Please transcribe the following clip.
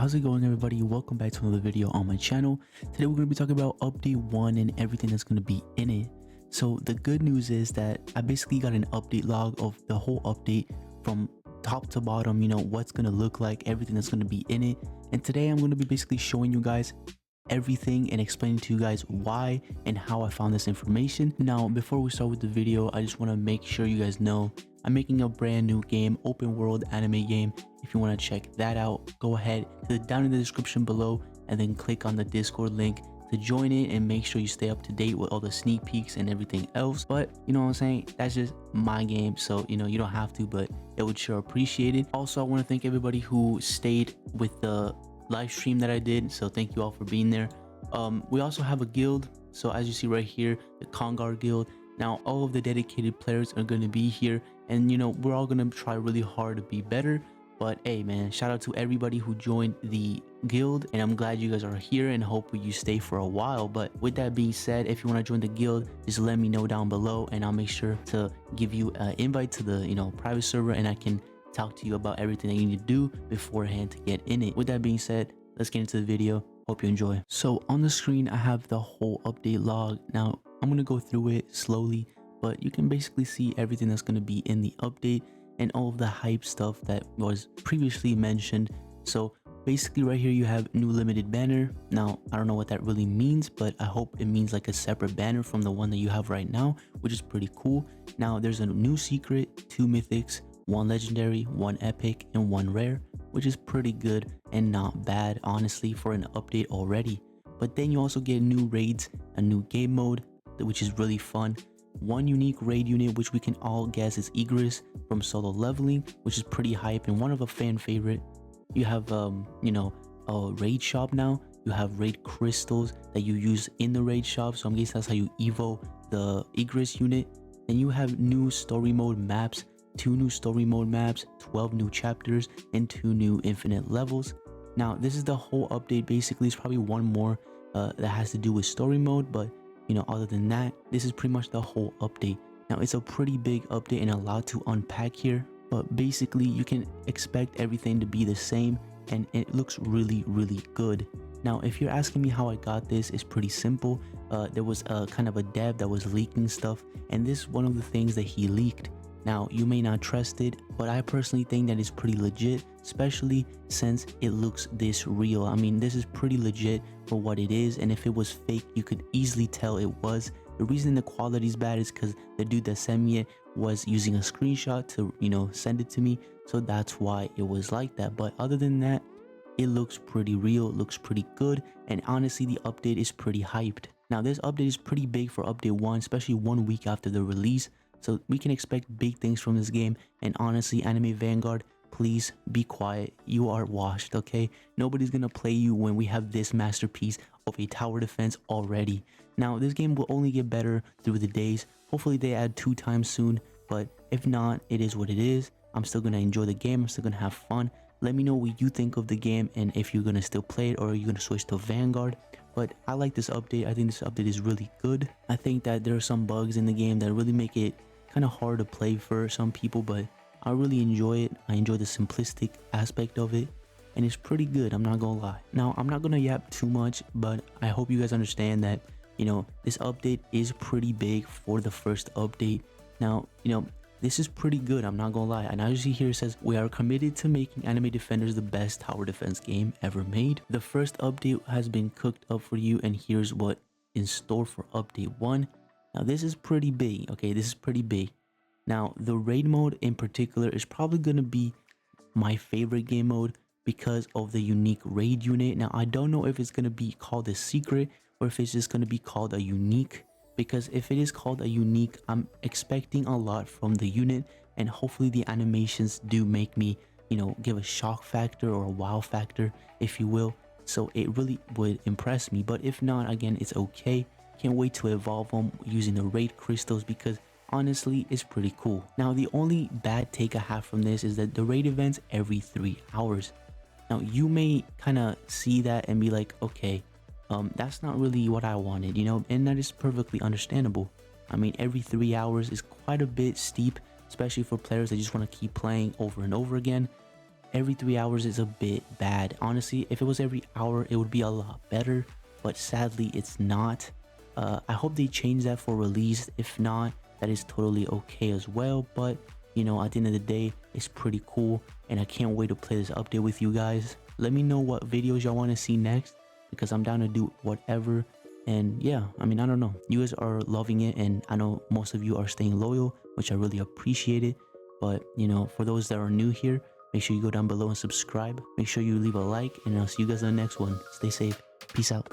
how's it going everybody? Welcome back to another video on my channel. Today we're going to be talking about update 1 and everything that's going to be in it. So the good news is that I basically got an update log of the whole update from top to bottom, you know, what's going to look like, everything that's going to be in it. And today I'm going to be basically showing you guys everything and explaining to you guys why and how I found this information. Now, before we start with the video, I just want to make sure you guys know I'm making a brand new game, open world anime game. If you want to check that out, go ahead to down in the description below and then click on the Discord link to join it and make sure you stay up to date with all the sneak peeks and everything else. But you know what I'm saying, that's just my game, so you know you don't have to, but it would sure appreciate it. Also, I want to thank everybody who stayed with the live stream that I did, so thank you all for being there. We also have a guild, so as you see right here, the CONGARD guild. Now all of the dedicated players are going to be here, and you know we're all going to try really hard to be better. But hey man, shout out to everybody who joined the guild, and I'm glad you guys are here and hope you stay for a while. But with that being said, if you want to join the guild, just let me know down below and I'll make sure to give you an invite to the private server, and I can talk to you about everything that you need to do beforehand to get in it. With that being said, let's get into the video. Hope you enjoy. So on the screen I have the whole update log. Now I'm going to go through it slowly, but you can basically see everything that's going to be in the update and all of the hype stuff that was previously mentioned. So basically right here you have new limited banner. Now I don't know what that really means, but I hope it means like a separate banner from the one that you have right now, which is pretty cool. Now there's a new secret, 2 mythics, 1 legendary, 1 epic, and 1 rare, which is pretty good and not bad honestly for an update already. But then you also get new raids, a new game mode, which is really fun, 1 unique raid unit, which we can all guess is Egress from solo leveling, which is pretty hype and one of a fan favorite. You have a raid shop. Now you have raid crystals that you use in the raid shop, so I'm guessing that's how you evo the Egress unit. And you have new story mode maps, 2 new story mode maps, 12 new chapters, and 2 new infinite levels. Now this is the whole update. Basically it's probably 1 more that has to do with story mode, but you know, other than that, this is pretty much the whole update. Now it's a pretty big update and a lot to unpack here, but basically you can expect everything to be the same, and it looks really good. Now if you're asking me how I got this, it's pretty simple. There was a kind of a dev that was leaking stuff, and this is one of the things that he leaked. Now you may not trust it, but I personally think that it's pretty legit, especially since it looks this real. I mean, this is pretty legit for what it is, and if it was fake you could easily tell it was. The reason the quality is bad is because the dude that sent me it was using a screenshot to send it to me, so that's why it was like that. But other than that, it looks pretty real, it looks pretty good, and honestly the update is pretty hyped. Now this update is pretty big for update 1, especially 1 week after the release. So we can expect big things from this game, and honestly, Anime Vanguard, please be quiet. You are washed, okay? Nobody's gonna play you when we have this masterpiece of a tower defense already. Now, this game will only get better through the days. Hopefully they add 2 times soon, but if not, it is what it is. I'm still gonna enjoy the game. I'm still gonna have fun. Let me know what you think of the game and if you're gonna still play it or you're gonna switch to Vanguard. But I like this update. I think this update is really good. I think that there are some bugs in the game that really make it kind of hard to play for some people, but I really enjoy it. I enjoy the simplistic aspect of it, and it's pretty good, I'm not gonna lie. Now I'm not gonna yap too much, but I hope you guys understand that this update is pretty big for the first update. Now this is pretty good, I'm not gonna lie. And as you see here, it says we are committed to making Anime Defenders the best tower defense game ever made. The first update has been cooked up for you, and here's what in store for update 1. Now this is pretty big, okay? This is pretty big. Now the raid mode in particular is probably going to be my favorite game mode because of the unique raid unit. Now I don't know if it's going to be called a secret or if it's just going to be called a unique, because if it is called a unique, I'm expecting a lot from the unit, and hopefully the animations do make me give a shock factor or a wow factor, if you will. So it really would impress me, but if not, again, it's okay. Can't wait to evolve them using the raid crystals, because honestly it's pretty cool. Now the only bad take I have from this is that the raid events every 3 hours. Now you may kind of see that and be like, okay, that's not really what I wanted, and that is perfectly understandable. I mean, every 3 hours is quite a bit steep, especially for players that just want to keep playing over and over again. every 3 hours is a bit bad. Honestly, if it was every hour, it would be a lot better, but sadly it's not. I hope they change that for release. If not, that is totally okay as well. But you know, at the end of the day, it's pretty cool, and I can't wait to play this update with you guys. Let me know what videos y'all want to see next, because I'm down to do whatever. And yeah, I mean, I don't know, you guys are loving it, and I know most of you are staying loyal, which I really appreciate it. But you know, for those that are new here, make sure you go down below and subscribe. Make sure you leave a like, and I'll see you guys in the next one. Stay safe. Peace out.